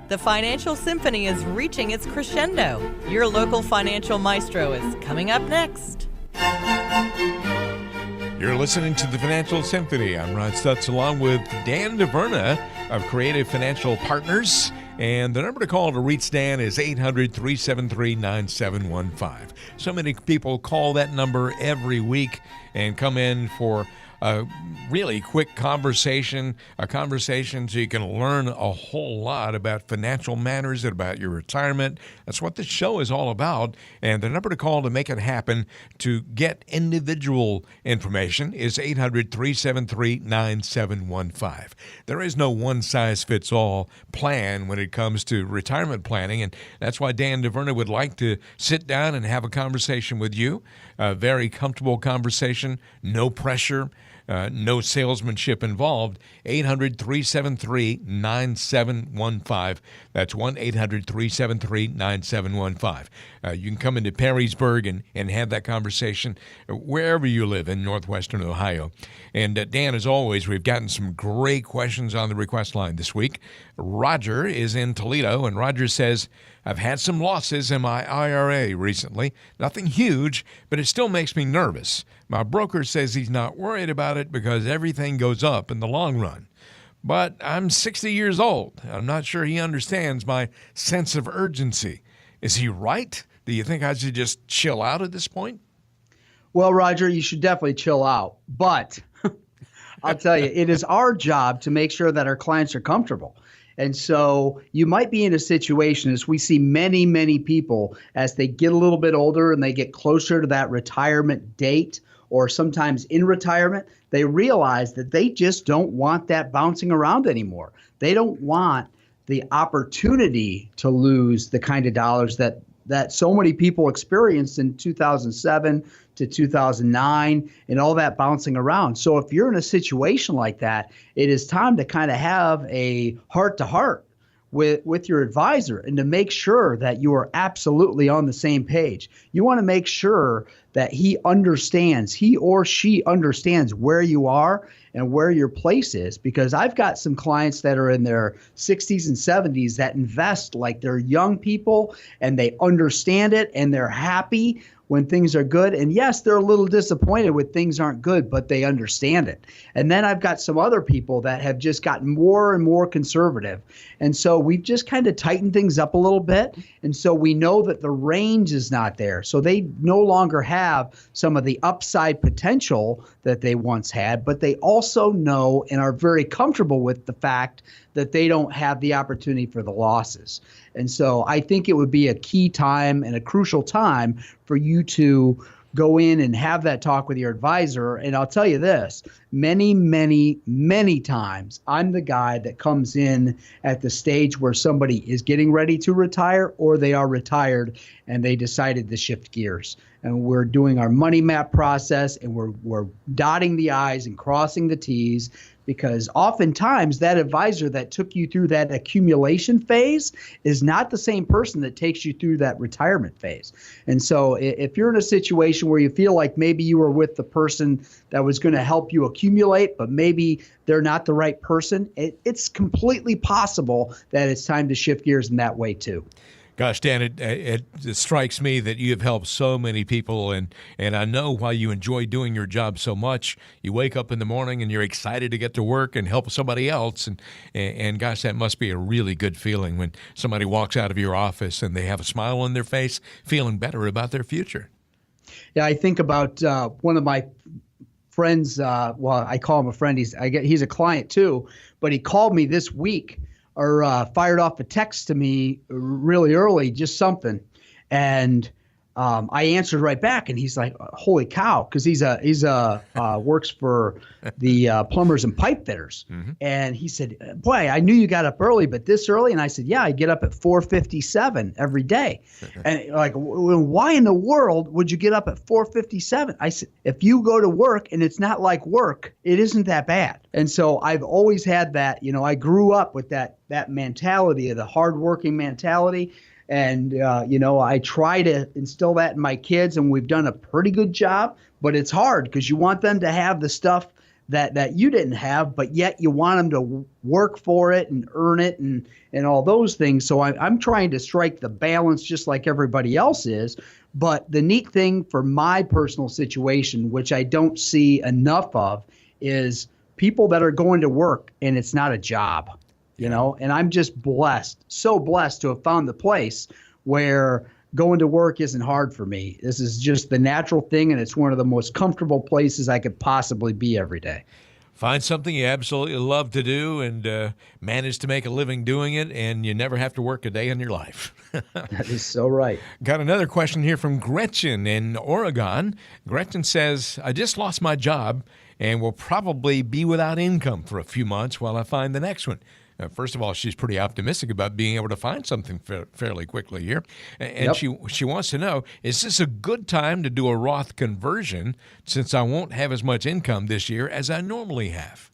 The Financial Symphony is reaching its crescendo. Your local financial maestro is coming up next. You're listening to the Financial Symphony. I'm Ron Stutz along with Dan DeVerna of Creative Financial Partners. And the number to call to reach Dan is 800-373-9715. So many people call that number every week and come in for a really quick conversation, a conversation so you can learn a whole lot about financial matters and about your retirement. That's what this show is all about. And the number to call to make it happen, to get individual information, is 800-373-9715. There is no one-size-fits-all plan when it comes to retirement planning, and that's why Dan DeVerna would like to sit down and have a conversation with you, a very comfortable conversation, no pressure. No salesmanship involved. 800-373-9715. That's 1-800-373-9715. You can come into Perrysburg and have that conversation wherever you live in Northwestern Ohio. And Dan, as always, we've gotten some great questions on the request line this week. Roger is in Toledo, and Roger says, I've had some losses in my IRA recently. Nothing huge, but it still makes me nervous. My broker says he's not worried about it because everything goes up in the long run. But I'm 60 years old. I'm not sure he understands my sense of urgency. Is he right? Do you think I should just chill out at this point? Well, Roger, you should definitely chill out. But I'll tell you, it is our job to make sure that our clients are comfortable. And so you might be in a situation, as we see many, many people, as they get a little bit older and they get closer to that retirement date, or sometimes in retirement, they realize that they just don't want that bouncing around anymore. They don't want the opportunity to lose the kind of dollars that so many people experienced in 2007 to 2009 and all that bouncing around. So if you're in a situation like that, it is time to kind of have a heart-to-heart with your advisor and to make sure that you are absolutely on the same page. You want to make sure that he or she understands where you are and where your place is, because I've got some clients that are in their 60s and 70s that invest like they're young people, and they understand it and they're happy when things are good. And yes, they're a little disappointed when things aren't good, but they understand it. And then I've got some other people that have just gotten more and more conservative. And so we've just kind of tightened things up a little bit. And so we know that the range is not there. So they no longer have some of the upside potential that they once had, but they also know and are very comfortable with the fact that they don't have the opportunity for the losses. And so I think it would be a key time and a crucial time for you to go in and have that talk with your advisor. And I'll tell you this, many, many, many times I'm the guy that comes in at the stage where somebody is getting ready to retire, or they are retired and they decided to shift gears. And we're doing our money map process, and we're dotting the I's and crossing the T's, because oftentimes that advisor that took you through that accumulation phase is not the same person that takes you through that retirement phase. And so if you're in a situation where you feel like maybe you were with the person that was going to help you accumulate, but maybe they're not the right person, it's completely possible that it's time to shift gears in that way too. Gosh, Dan, it strikes me that you have helped so many people, and I know why you enjoy doing your job so much. You wake up in the morning and you're excited to get to work and help somebody else, and gosh, that must be a really good feeling when somebody walks out of your office and they have a smile on their face, feeling better about their future. Yeah, I think about one of my friends. Well, I call him a friend. He's a client too, but he called me this week, or fired off a text to me really early, just something. And I answered right back, and he's like, holy cow, because he's works for the plumbers and pipe fitters. Mm-hmm. And he said, boy, I knew you got up early, but this early? And I said, yeah, I get up at 4:57 every day. And like, why in the world would you get up at 4:57? I said, if you go to work and it's not like work, it isn't that bad. And so I've always had that, I grew up with that mentality of the hardworking mentality. And, I try to instill that in my kids, and we've done a pretty good job. But it's hard because you want them to have the stuff that you didn't have, but yet you want them to work for it and earn it and all those things. So I'm trying to strike the balance just like everybody else is. But the neat thing for my personal situation, which I don't see enough of, is people that are going to work and it's not a job. And I'm just so blessed to have found the place where going to work isn't hard for me. This is just the natural thing, and it's one of the most comfortable places I could possibly be every day. Find something you absolutely love to do and manage to make a living doing it, and you never have to work a day in your life. That is so right. Got another question here from Gretchen in Oregon. Gretchen says, I just lost my job and will probably be without income for a few months while I find the next one. First of all, she's pretty optimistic about being able to find something fairly quickly here. And yep. she wants to know, is this a good time to do a Roth conversion since I won't have as much income this year as I normally have?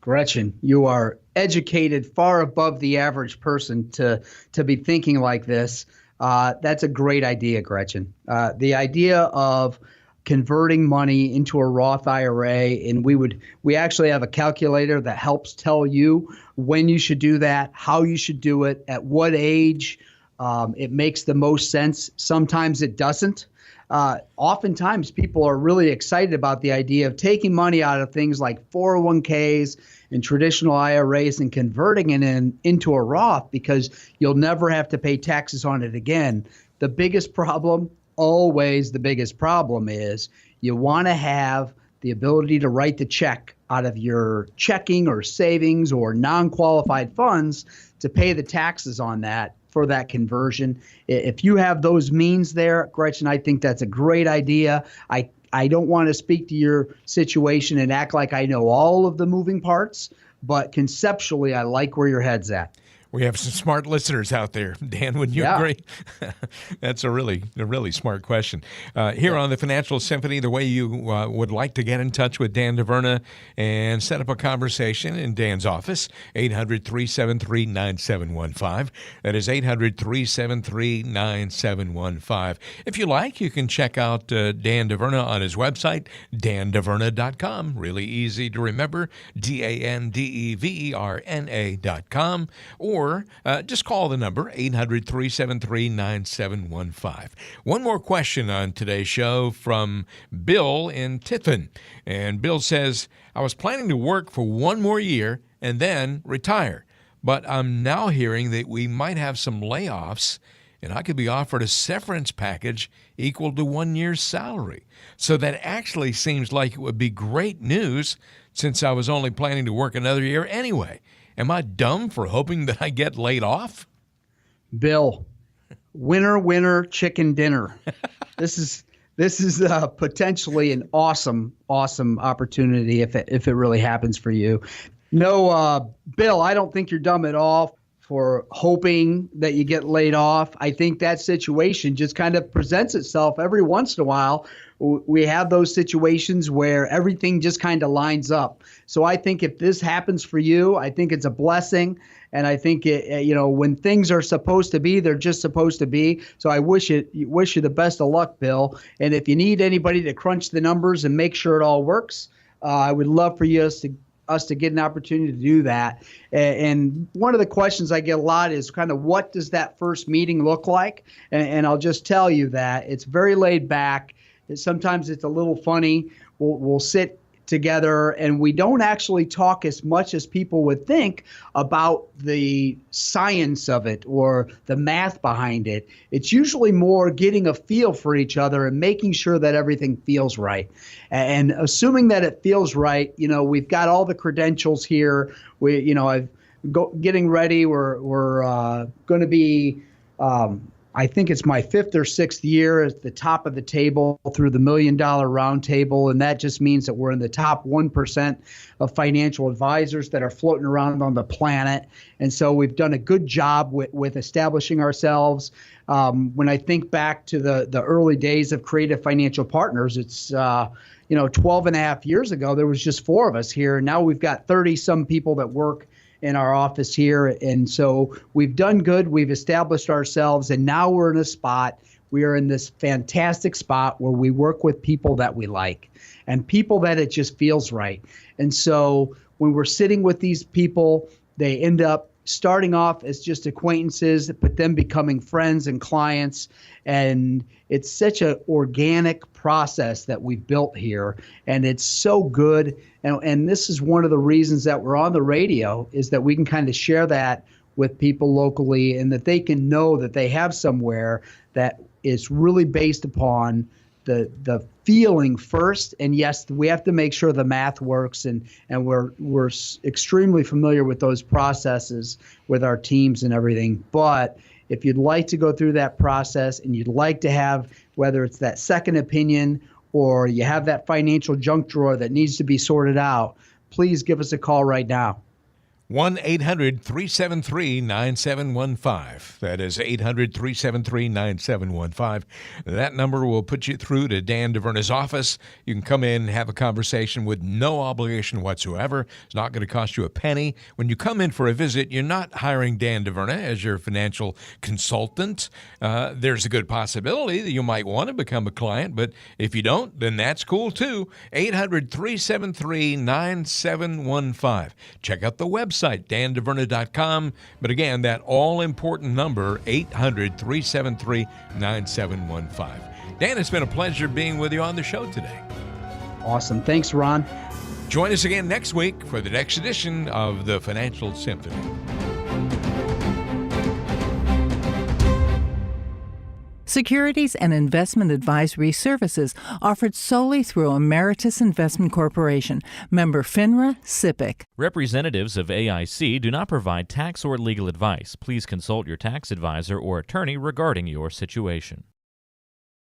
Gretchen, you are educated far above the average person to be thinking like this. That's a great idea, Gretchen. The idea of converting money into a Roth IRA, and we actually have a calculator that helps tell you when you should do that, how you should do it, at what age it makes the most sense. Sometimes it doesn't. Oftentimes people are really excited about the idea of taking money out of things like 401ks and traditional IRAs and converting it into a Roth because you'll never have to pay taxes on it again. The biggest problem always the biggest problem is you want to have the ability to write the check out of your checking or savings or non-qualified funds to pay the taxes on that for that conversion. If you have those means there, Gretchen, I think that's a great idea. I don't want to speak to your situation and act like I know all of the moving parts, but conceptually, I like where your head's at. We have some smart listeners out there. Dan, wouldn't you agree? That's a really smart question. Here on the Financial Symphony, the way you would like to get in touch with Dan DeVerna and set up a conversation in Dan's office, 800-373-9715. That is 800-373-9715. If you like, you can check out Dan DeVerna on his website, dandeverna.com. Really easy to remember, DANDEVERNA.com. Or just call the number, 800-373-9715. One more question on today's show from Bill in Tiffin. And Bill says, I was planning to work for one more year and then retire. But I'm now hearing that we might have some layoffs and I could be offered a severance package equal to 1 year's salary. So that actually seems like it would be great news since I was only planning to work another year anyway. Am I dumb for hoping that I get laid off? Bill, winner, winner, chicken dinner. This is potentially an awesome opportunity if it really happens for you. No, Bill, I don't think you're dumb at all for hoping that you get laid off. I think that situation just kind of presents itself every once in a while. We have those situations where everything just kind of lines up. So I think if this happens for you, I think it's a blessing. And I think when things are supposed to be, they're just supposed to be. So I wish you the best of luck, Bill. And if you need anybody to crunch the numbers and make sure it all works, I would love for us to get an opportunity to do that. And one of the questions I get a lot is kind of what does that first meeting look like? And I'll just tell you that it's very laid back. Sometimes it's a little funny. We'll sit together and we don't actually talk as much as people would think about the science of it or the math behind it. It's usually more getting a feel for each other and making sure that everything feels right. And assuming that it feels right, we've got all the credentials here. Getting ready. We're going to be I think it's my 5th or 6th year at the top of the table through the $1 Million Round Table, and that just means that we're in the top 1% of financial advisors that are floating around on the planet. And so we've done a good job with establishing ourselves. When I think back to the early days of Creative Financial Partners, it's 12 and a half years ago, there was just 4 of us here. Now we've got 30-some people that work in our office here. And so we've done good. We've established ourselves. And now we're in a spot. We are in this fantastic spot where we work with people that we like and people that it just feels right. And so when we're sitting with these people, they end up starting off as just acquaintances, but then becoming friends and clients. And it's such an organic process that we've built here. And it's so good. And this is one of the reasons that we're on the radio, is that we can kind of share that with people locally and that they can know that they have somewhere that is really based upon the feeling first. And yes, we have to make sure the math works, and we're extremely familiar with those processes with our teams and everything. But if you'd like to go through that process and you'd like to have, whether it's that second opinion or you have that financial junk drawer that needs to be sorted out, please give us a call right now. 1-800-373-9715. That is 800-373-9715. That number will put you through to Dan DeVerna's office. You can come in and have a conversation with no obligation whatsoever. It's not going to cost you a penny. When you come in for a visit, you're not hiring Dan DeVerna as your financial consultant. There's a good possibility that you might want to become a client, but if you don't, then that's cool too. 800-373-9715. Check out the website, dandeverna.com. But again, that all-important number, 800-373-9715. Dan, it's been a pleasure being with you on the show today. Awesome. Thanks, Ron. Join us again next week for the next edition of the Financial Symphony. Securities and investment advisory services offered solely through Emeritus Investment Corporation. Member FINRA, SIPC. Representatives of AIC do not provide tax or legal advice. Please consult your tax advisor or attorney regarding your situation.